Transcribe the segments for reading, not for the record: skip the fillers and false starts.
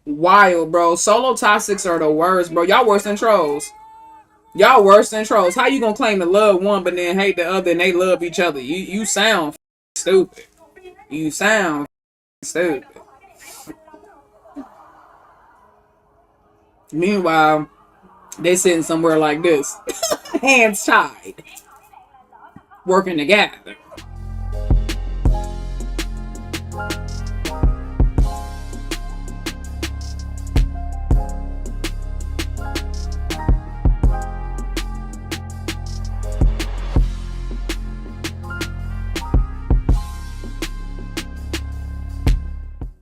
Wild, bro. Solo toxics are the worst, bro. Y'all worse than trolls. Y'all worse than trolls. How you gonna claim to love one but then hate the other and they love each other? You sound stupid. You sound stupid. Meanwhile, they sitting somewhere like this, hands tied, working together.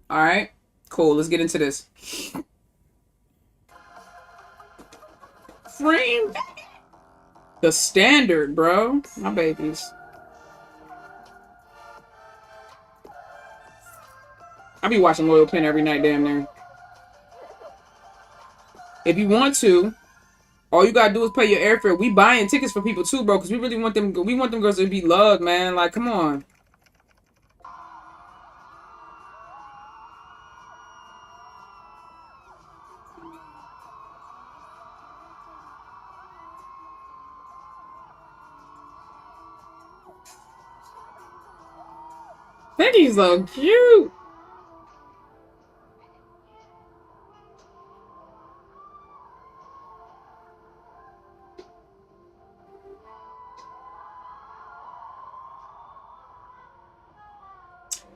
All right, cool. Let's get into this. Freen, the standard, bro. My babies. I be watching Loyal Pin every night, damn near. If you want to, all you gotta do is pay your airfare. We buying tickets for people too, bro, because we really want them. We want them girls to be loved, man. Like, come on. Becky's so cute.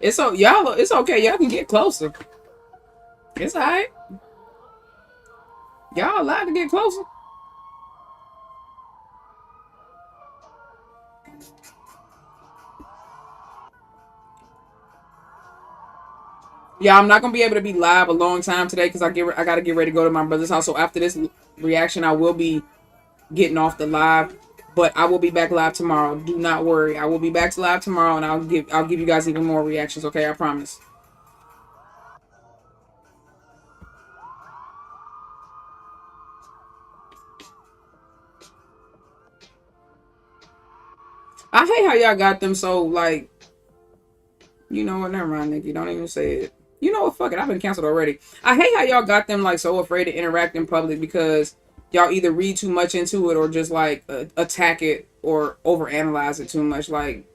It's so y'all. It's okay. Y'all can get closer. It's alright. Y'all allowed to get closer. Yeah, I'm not gonna be able to be live a long time today because I gotta get ready to go to my brother's house. So after this reaction, I will be getting off the live, but I will be back live tomorrow. Do not worry, I will be back to live tomorrow, and I'll give you guys even more reactions. Okay, I promise. I hate how y'all got them so like. You know what? Never mind, Nikki. Don't even say it. You know what? Fuck it. I've been canceled already. I hate how y'all got them like so afraid to interact in public because y'all either read too much into it or just like attack it or overanalyze it too much. Like,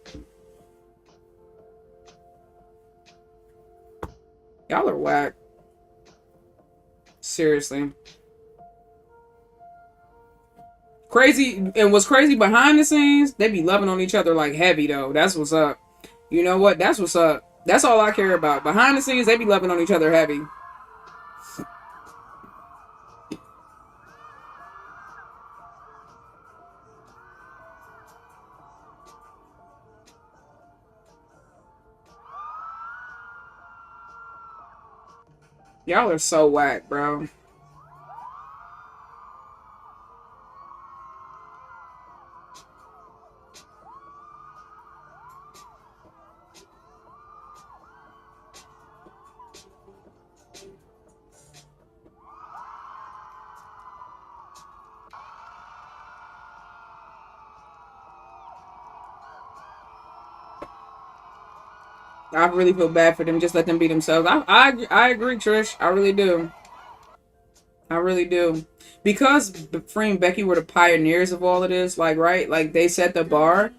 y'all are whack. Seriously. Crazy. And what's crazy behind the scenes, they be loving on each other like heavy though. That's what's up. You know what? That's what's up. That's all I care about. Behind the scenes, they be loving on each other heavy. Y'all are so whack, bro. I really feel bad for them. Just let them be themselves. I agree, Trish. I really do. I really do. Because Freenbecky were the pioneers of all of this, like right, like they set the bar.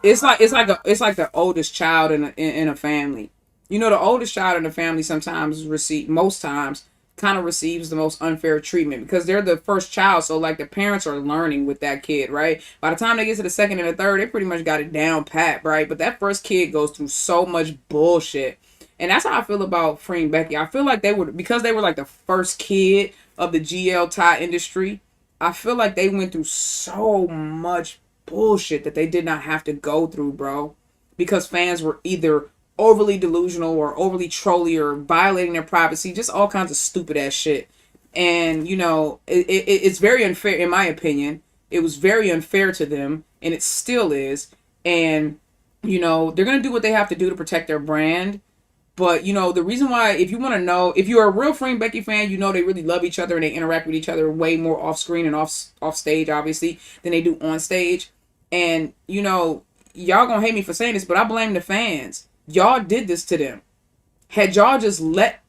It's like the oldest child in a family. You know, the oldest child in a family sometimes most times kind of receives the most unfair treatment because they're the first child. So like the parents are learning with that kid, right? By the time they get to the second and the third, they pretty much got it down pat, right? But that first kid goes through so much bullshit. And that's how I feel about Freenbecky. I feel like because they were like the first kid of the GL tie industry. I feel like they went through so much bullshit that they did not have to go through, bro. Because fans were either overly delusional or overly trolly or violating their privacy, just all kinds of stupid ass shit. And, you know, it's very unfair, in my opinion. It was very unfair to them, and it still is. And, you know, they're going to do what they have to do to protect their brand. But, you know, the reason why, if you want to know, if you're a real Freenbecky fan, you know they really love each other and they interact with each other way more off screen and off stage, obviously, than they do on stage. And, you know, y'all gonna hate me for saying this, but I blame the fans. Y'all did this to them. Had y'all just let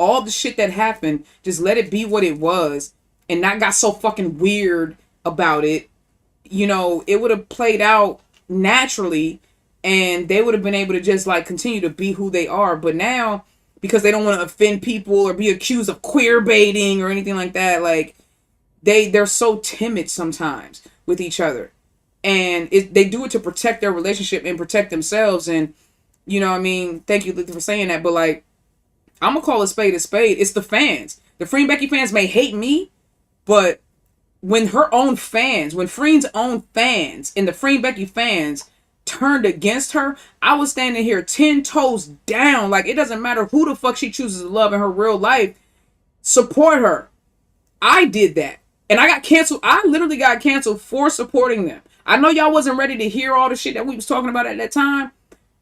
all the shit that happened, just let it be what it was, and not got so fucking weird about it, you know, it would have played out naturally, and they would have been able to just like continue to be who they are. But now, because they don't want to offend people or be accused of queer baiting or anything like that, like they're so timid sometimes with each other, and they do it to protect their relationship and protect themselves. And you know what I mean, thank you for saying that, but like, I'm gonna call a spade a spade. It's the fans. The Freenbecky fans may hate me, but when Freen's own fans and the Freenbecky fans turned against her, I was standing here 10 toes down. Like, it doesn't matter who the fuck she chooses to love in her real life. Support her. I did that. And I got canceled. I literally got canceled for supporting them. I know y'all wasn't ready to hear all the shit that we was talking about at that time,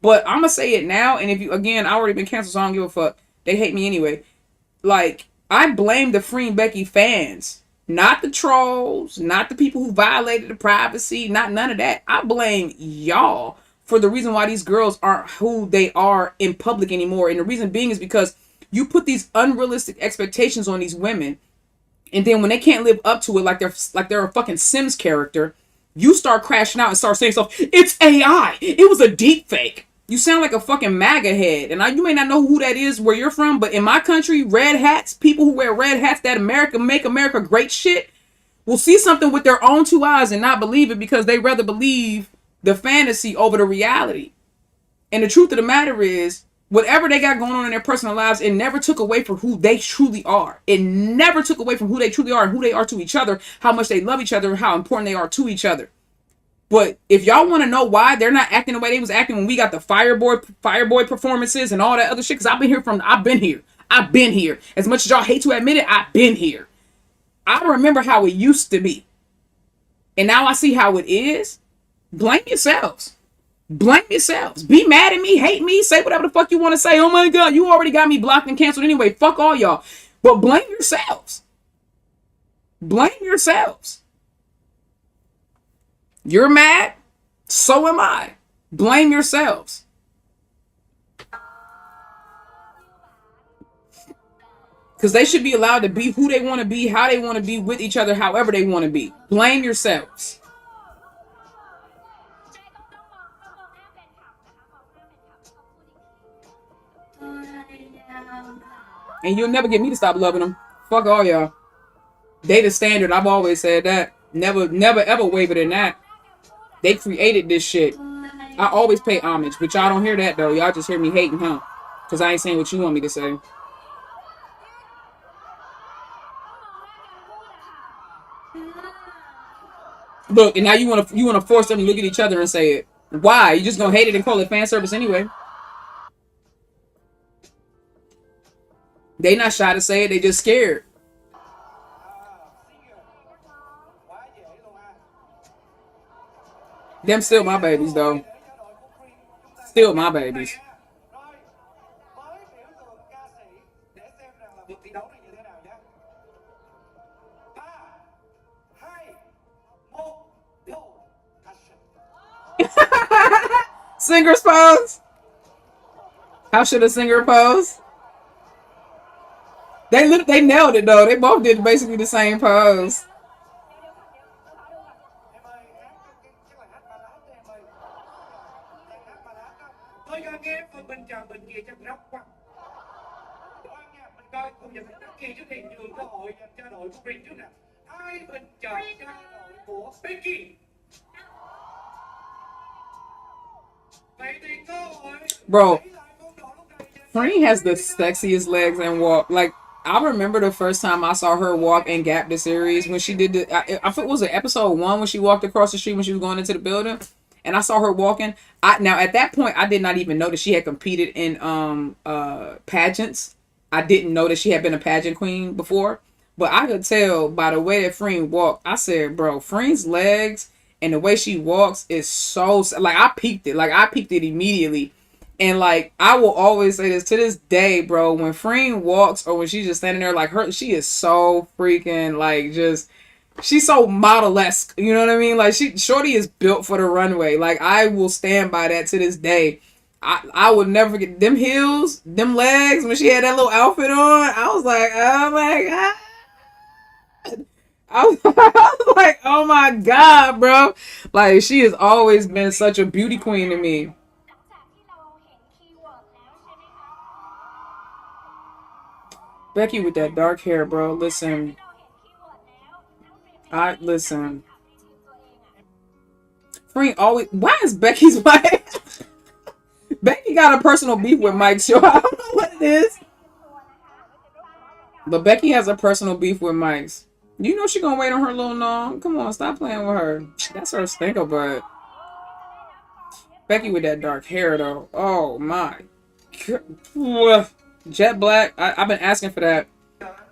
but I'm going to say it now. And if you, again, I already been canceled, so I don't give a fuck. They hate me anyway. Like, I blame the Freenbecky fans. Not the trolls, not the people who violated the privacy, not none of that. I blame y'all for the reason why these girls aren't who they are in public anymore. And the reason being is because you put these unrealistic expectations on these women, and then when they can't live up to it, like they're a fucking Sims character, you start crashing out and start saying stuff. It's AI. It was a deep fake. You sound like a fucking MAGA head. And you may not know who that is where you're from, but in my country, red hats, people who wear red hats, that make America great shit, will see something with their own two eyes and not believe it because they rather believe the fantasy over the reality. And the truth of the matter is, whatever they got going on in their personal lives, it never took away from who they truly are. It never took away from who they truly are and who they are to each other, how much they love each other, and how important they are to each other. But if y'all want to know why they're not acting the way they was acting when we got the Fireboy performances and all that other shit, because I've been here. As much as y'all hate to admit it, I've been here. I remember how it used to be. And now I see how it is. Blame yourselves. Blame yourselves. Be mad at me, hate me, say whatever the fuck you want to say. Oh my God, you already got me blocked and canceled anyway. Fuck all y'all. But blame yourselves. Blame yourselves. You're mad? So am I. Blame yourselves. Because they should be allowed to be who they want to be, how they want to be with each other, however they want to be. Blame yourselves. And you'll never get me to stop loving them. Fuck all y'all. They the standard. I've always said that. Never ever wavered in that. They created this shit. I always pay homage, but y'all don't hear that though. Y'all just hear me hating, huh? Because I ain't saying what you want me to say. Look, and now you wanna force them to look at each other and say it. Why? You just gonna hate it and call it fan service anyway? They not shy to say it. They just scared. Them still my babies, though. Still my babies. Singer's pose? How should a singer pose? They nailed it, though. They both did basically the same pose. Bro, Freen has the sexiest legs and walk. Like, I remember the first time I saw her walk in Gap the series when she did I think it was an episode 1 when she walked across the street when she was going into the building, and I saw her walking. Now at that point I did not even know that she had competed in pageants. I didn't know that she had been a pageant queen before, but I could tell by the way that Freen walked. I said, bro, Freen's legs and the way she walks is so, like, I peeped it immediately. And like, I will always say this to this day, bro, when Freen walks or when she's just standing there, like, she is so freaking, like, just, she's so model-esque, you know what I mean? Like, shorty is built for the runway. Like, I will stand by that to this day. I would never forget them heels, them legs when she had that little outfit on. I was like, oh my god. I was like, oh my god, bro. Like she has always been such a beauty queen to me. Becky with that dark hair, bro. Listen, I listen. Freen always. Why is Becky's wife? Becky got a personal beef with Mike. So I don't know what it is. But Becky has a personal beef with Mike's. You know she gonna wait on her little long. Come on, stop playing with her. That's her stinker butt. Becky with that dark hair though. Oh my. Jet black. I've been asking for that.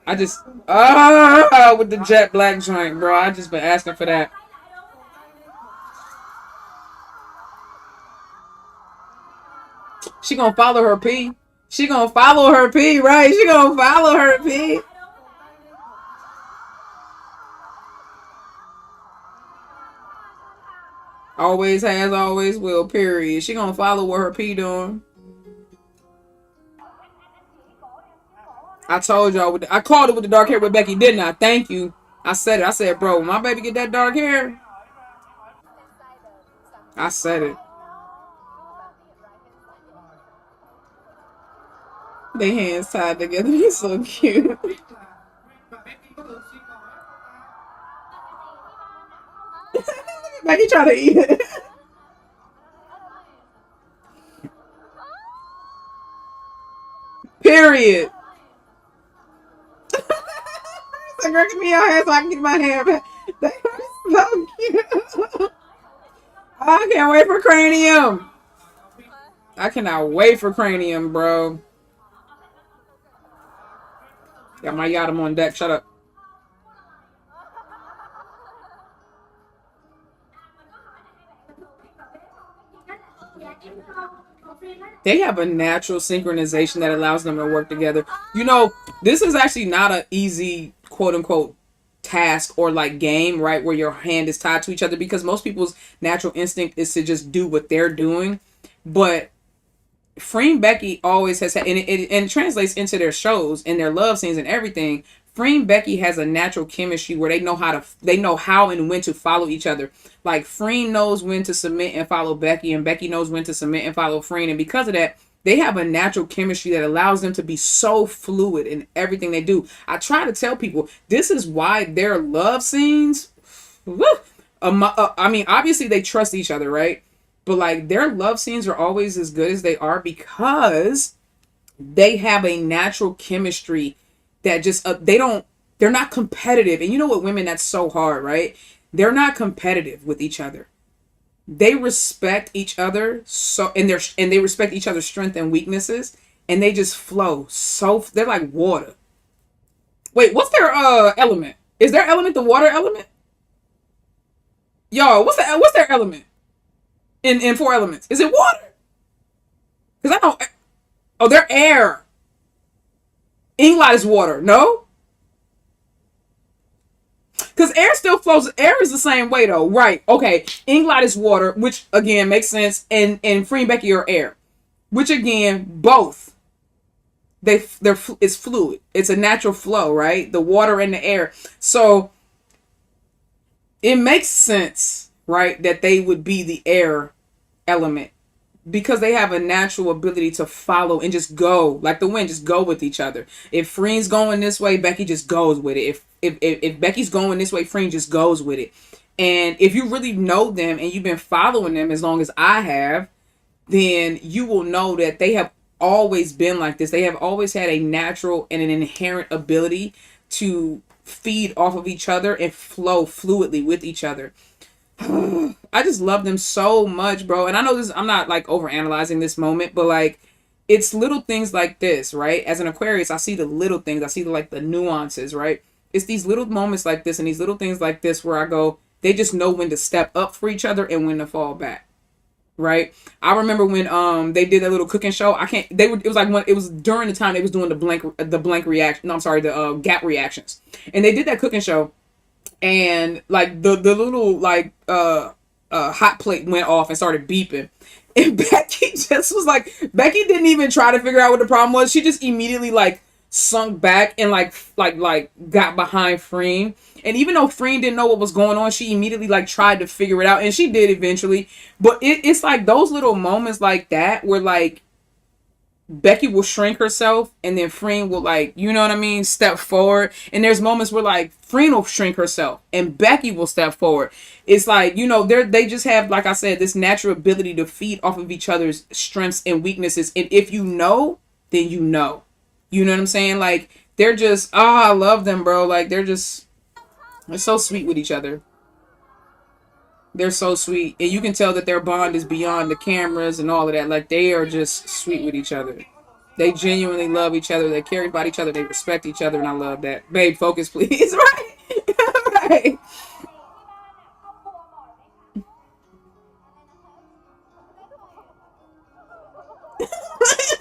I just with the jet black joint, bro. I just been asking for that. She gonna follow her P. She gonna follow her P, right? She gonna follow her P. Always has, always will, period. She gonna follow what her P doing. I told y'all, I called it with the dark hair with Becky, didn't I? Thank you. I said it. I said, bro, when my baby get that dark hair, I said it. They hands tied together. He's so cute. Becky trying to eat it. Period. Like, girl, give me your hair so I can get my hair back. They are so cute. I can't wait for Cranium. I cannot wait for Cranium, bro. Got my Yachtim on deck. Shut up. They have a natural synchronization that allows them to work together. You know, this is actually not an easy, quote unquote, task or like game, right? Where your hand is tied to each other, because most people's natural instinct is to just do what they're doing. But Freenbecky always has had, and it translates into their shows and their love scenes and everything. Freenbecky has a natural chemistry where they know how and when to follow each other. Like Freen knows when to submit and follow Becky, and Becky knows when to submit and follow Freen, and because of that, they have a natural chemistry that allows them to be so fluid in everything they do. I try to tell people this is why their love scenes, I mean, obviously they trust each other, right? But like their love scenes are always as good as they are because they have a natural chemistry that just they're not competitive. And you know what, women, that's so hard, right? They're not competitive with each other. They respect each other and they respect each other's strengths and weaknesses, and they just flow. So they're like water. Wait, what's their element? Is their element the water element? Yo, what's their element? In four elements. Is it water? Because I know. Oh, they're air. Inglot is water. No? Because air still flows. Air is the same way, though. Right. Okay. Inglot is water, which, again, makes sense. And Freenbecky are air. Which, again, both. It's fluid. It's a natural flow, right? The water and the air. So, it makes sense, right, that they would be the air element, because they have a natural ability to follow and just go like the wind, just go with each other. If Freen's going this way, Becky just goes with it. If Becky's going this way, Freen just goes with it. And if you really know them and you've been following them as long as I have, then you will know that they have always been like this. They have always had a natural and an inherent ability to feed off of each other and flow fluidly with each other. I just love them so much, bro. And I know this, I'm not like overanalyzing this moment, but like it's little things like this, right? As an Aquarius, I see the little things. I see the nuances, right? It's these little moments like this and these little things like this where I go, they just know when to step up for each other and when to fall back, right? I remember when they did that little cooking show. It was like it was during the time they was doing the blank reaction. No, I'm sorry, the gap reactions, and they did that cooking show. And like the little hot plate went off and started beeping, And Becky just was like, Becky didn't even try to figure out what the problem was. She just immediately like sunk back and like got behind Freen. And even though Freen didn't know what was going on, she immediately like tried to figure it out, and she did eventually. But it's like those little moments like that where like Becky will shrink herself, and then Freen will, like, you know what I mean, step forward. And there's moments where like Freen will shrink herself and Becky will step forward. It's like, you know, they just have, like I said, this natural ability to feed off of each other's strengths and weaknesses. And if you know, then you know. You know what I'm saying? Like, they're just, oh, I love them, bro. Like, they're so sweet with each other. They're so sweet. And you can tell that their bond is beyond the cameras and all of that. Like, they are just sweet with each other. They genuinely love each other. They care about each other. They respect each other. And I love that. Babe, focus, please. Right? Right.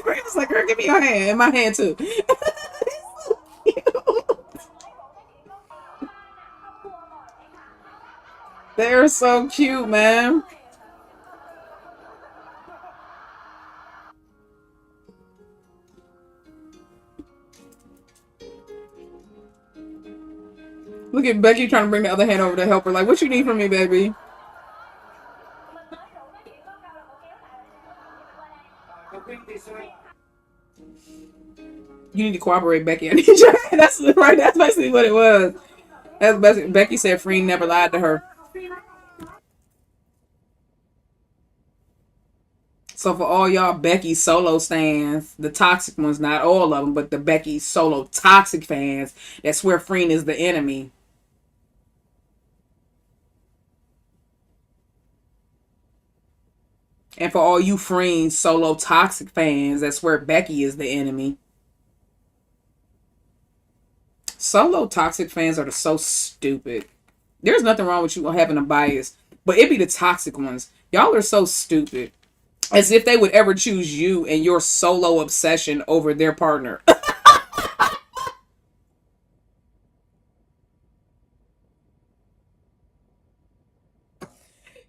It's like, girl, give me your hand. And my hand, too. They're so cute, man. Look at Becky trying to bring the other hand over to help her. Like, what you need from me, baby? You need to cooperate, Becky. I need your hand. That's right. That's basically what it was. That's basically, Becky said Freen never lied to her. So for all y'all Becky solo stands, the toxic ones, not all of them, but the Becky solo toxic fans that swear Freen is the enemy. And for all you Freen solo toxic fans that swear Becky is the enemy. Solo toxic fans are so stupid. There's nothing wrong with you having a bias, but it be the toxic ones. Y'all are so stupid. As if they would ever choose you and your solo obsession over their partner.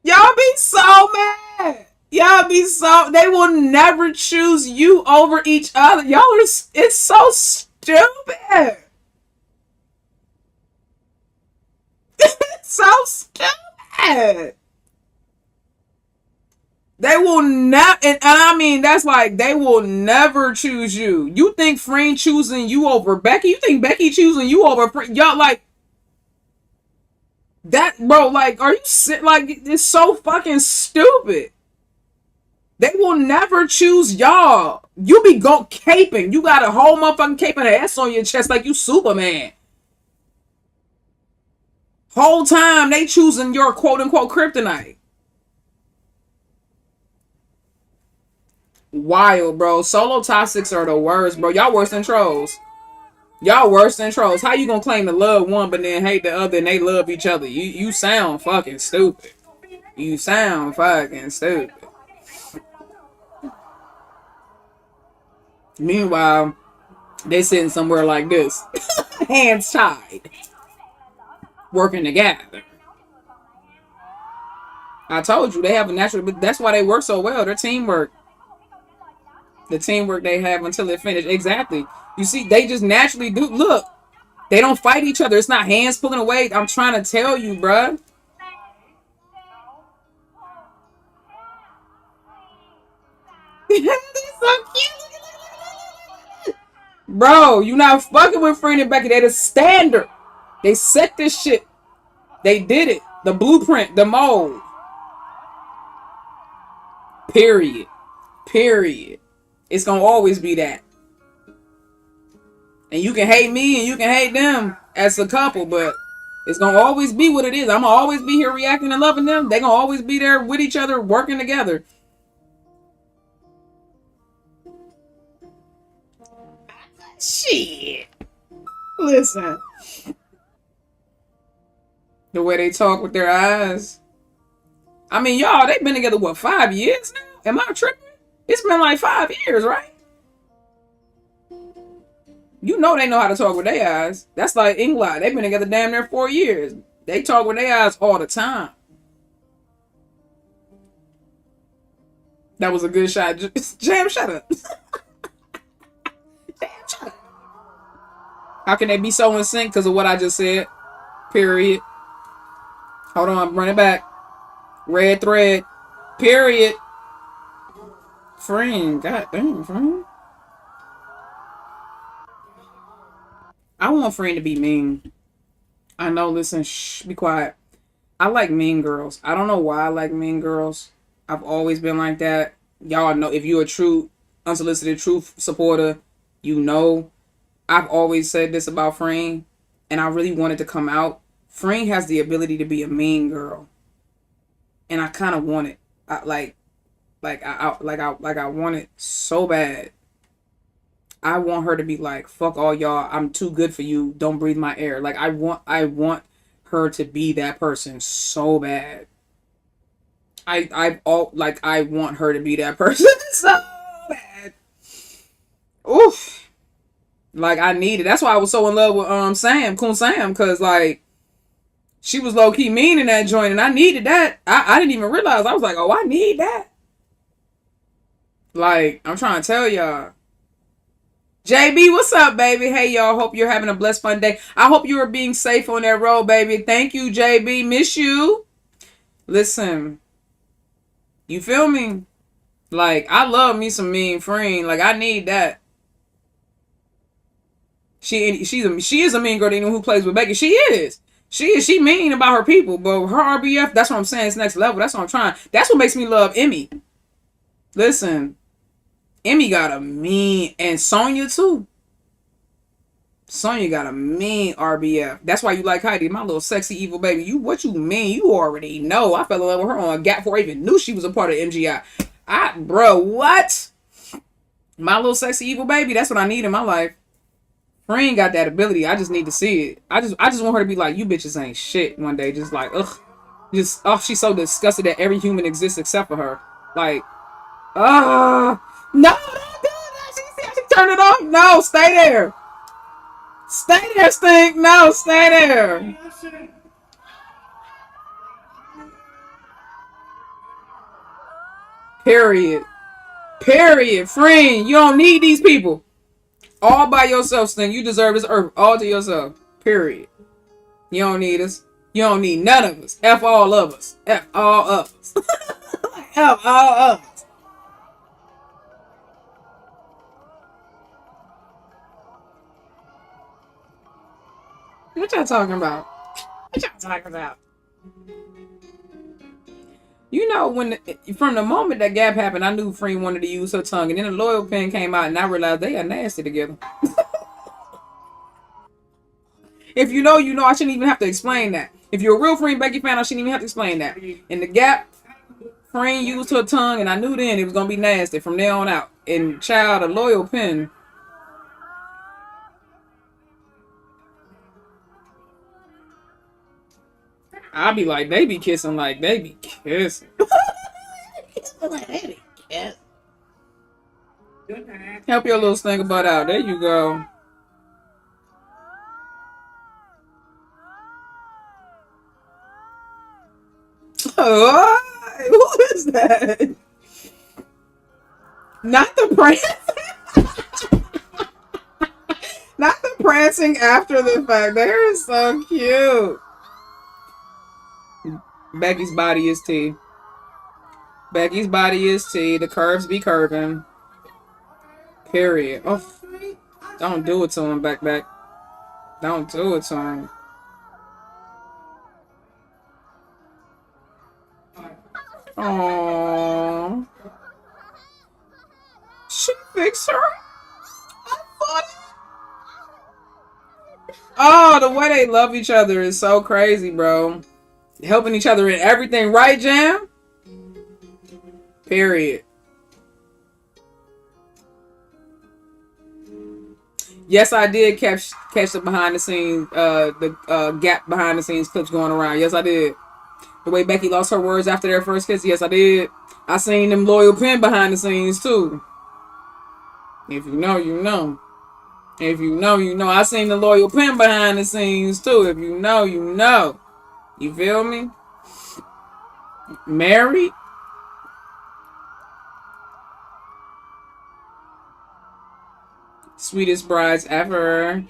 Y'all be so mad. Y'all be so, they will never choose you over each other. Y'all are, it's so stupid. It's so stupid. They will not, and I mean, that's like, they will never choose you. You think Freen choosing you over Becky? You think Becky choosing you over Freen? Y'all, like, that, bro, like, are you, like, it's so fucking stupid. They will never choose y'all. You be caping. You got a whole motherfucking cape and an S on your chest like you Superman. Whole time, they choosing your quote-unquote kryptonite. Wild, bro. Solo toxics are the worst, bro. Y'all worse than trolls. Y'all worse than trolls. How you gonna claim to love one but then hate the other and they love each other? You sound fucking stupid. You sound fucking stupid. Meanwhile, they sitting somewhere like this. Hands tied. Working together. I told you, they have a natural, that's why they work so well. Their teamwork. The teamwork they have until it finished. Exactly. You see, they just naturally do. Look, they don't fight each other. It's not hands pulling away. I'm trying to tell you, bruh. They're so cute. Bro, you not fucking with Freen and Becky. They're the standard. They set this shit. They did it. The blueprint, the mold. Period. Period. It's gonna always be that. And you can hate me and you can hate them as a couple, but it's gonna always be what it is. I'm gonna always be here reacting and loving them. They're gonna always be there with each other, working together. Shit. Listen. The way they talk with their eyes. I mean, y'all, they've been together, what, 5 years now? Am I tripping? It's been like 5 years, right? You know they know how to talk with their eyes. That's like England. They've been together damn near 4 years. They talk with their eyes all the time. They talk with their eyes all the time. That was a good shot. Jam, shut up. Jam, shut up. How can they be so in sync? Because of what I just said. Period. Hold on, run it back. Red thread. Period. Freen. God damn, Freen. I want Freen to be mean. I know, listen, shh, be quiet. I like mean girls. I don't know why I like mean girls. I've always been like that. Y'all know, if you're a true unsolicited truth supporter, you know. I've always said this about Freen, and I really wanted to come out. Freen has the ability to be a mean girl, and I kind of want it. I want it so bad. I want her to be like, fuck all y'all, I'm too good for you, don't breathe my air. Like, I want her to be that person so bad. I want her to be that person so bad. Oof. Like, I need it. That's why I was so in love with Kun Sam, because like she was low key mean in that joint, and I needed that. I didn't even realize. I was like, oh, I need that. Like, I'm trying to tell y'all. JB, what's up, baby? Hey, y'all. Hope you're having a blessed, fun day. I hope you are being safe on that road, baby. Thank you, JB. Miss you. Listen, you feel me? Like, I love me some mean Freen. Like, I need that. She is a mean girl. Anyone who plays with Becky, she is. She mean about her people, but her RBF, that's what I'm saying. It's next level. That's what I'm trying. That's what makes me love Emmy. Listen. Emmy got a mean, and Sonya too. Sonya got a mean RBF. That's why you like Heidi, my little sexy evil baby. You, what you mean? You already know. I fell in love with her on Gap before I even knew she was a part of MGI. Bro, what? My little sexy evil baby. That's what I need in my life. Freen got that ability. I just need to see it. I just want her to be like, you bitches ain't shit one day. Just like, ugh. Just, oh, she's so disgusted that every human exists except for her. Like, no, don't do that. She turn it off. No, stay there. Stay there, Stink. No, stay there. Period. Period. Freen, you don't need these people. All by yourself, Stink. You deserve this earth all to yourself. Period. You don't need us. You don't need none of us. F all of us. F all of us. F all of us. What y'all talking about? What y'all talking about? You know, from the moment that gap happened, I knew Freen wanted to use her tongue, and then the loyal pen came out, and I realized they are nasty together. If you know, you know. I shouldn't even have to explain that. If you're a real Freenbecky fan, I shouldn't even have to explain that. In the gap, Freen used her tongue, and I knew then it was gonna be nasty from there on out. And child, a loyal pen. I'll be like, they be kissing like they be kissing. Help your little stinker butt out. There you go. Oh, who is that? Not the prancing. Not the prancing after the fact. They're so cute. Becky's body is tea. Becky's body is tea. The curves be curving. Period. Oh, don't do it to him, back. Don't do it to him. Aww. She fixed her. Oh, the way they love each other is so crazy, bro. Helping each other in everything, right, Jam? Period. Yes, I did catch the behind the scenes, the gap behind the scenes clips going around. Yes, I did. The way Becky lost her words after their first kiss. Yes, I did. I seen them loyal pen behind the scenes too. If you know, you know. If you know, you know. I seen the loyal pen behind the scenes too. If you know, you know. You feel me? Married? Sweetest brides ever.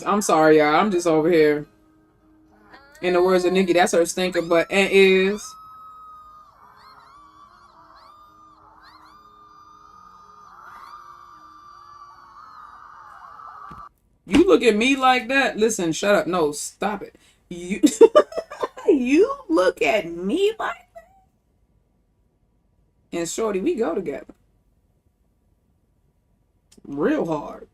I'm sorry, y'all. I'm just over here. In the words of Nikki, that's her stinker, but and is. You look at me like that. Listen, shut up. No, stop it. You you look at me like that. And shorty, we go together. Real hard.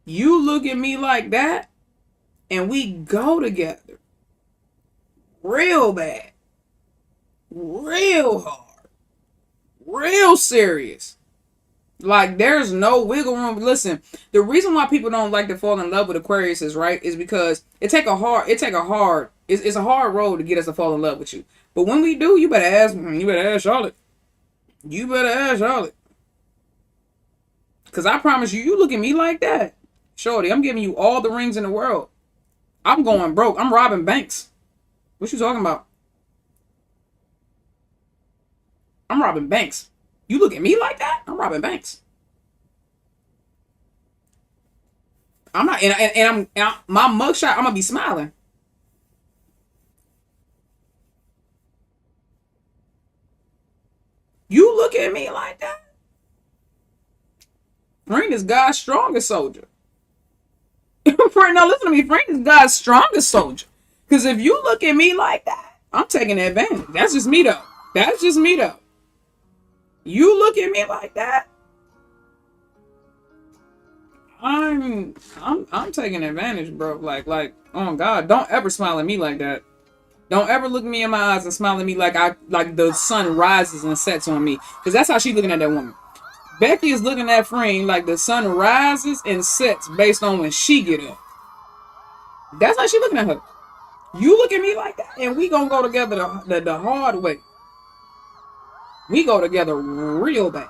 You look at me like that and we go together. Real bad. Real hard. Real serious. Like, there's no wiggle room. Listen, the reason why people don't like to fall in love with Aquarius is because it's a hard road to get us to fall in love with you. But when we do, you better ask Charlotte. You better ask Charlotte. Because I promise you, you look at me like that. Shorty, I'm giving you all the rings in the world. I'm going broke. I'm robbing banks. What you talking about? I'm robbing banks. You look at me like that? I'm robbing banks. I'm not, and I'm my mugshot. I'm gonna be smiling. You look at me like that? Freen is God's strongest soldier. Now listen to me. Freen is God's strongest soldier. Because if you look at me like that, I'm taking advantage. That's just me though. That's just me though. You look at me like that, I'm taking advantage, bro. Like, oh God, don't ever smile at me like that. Don't ever look me in my eyes and smile at me like the sun rises and sets on me. Because that's how she's looking at that woman. Becky is looking at Freen like the sun rises and sets based on when she get up. That's how she's looking at her. You look at me like that, and we gonna go together the hard way. We go together real bad.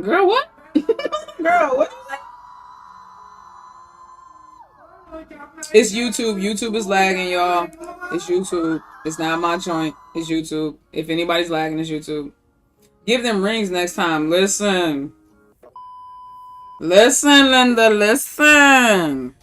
Girl, what? Girl, what? It's YouTube. YouTube is lagging, y'all. It's YouTube. It's not my joint. It's YouTube. If anybody's lagging, it's YouTube. Give them rings next time. Listen. Listen, Linda. Listen.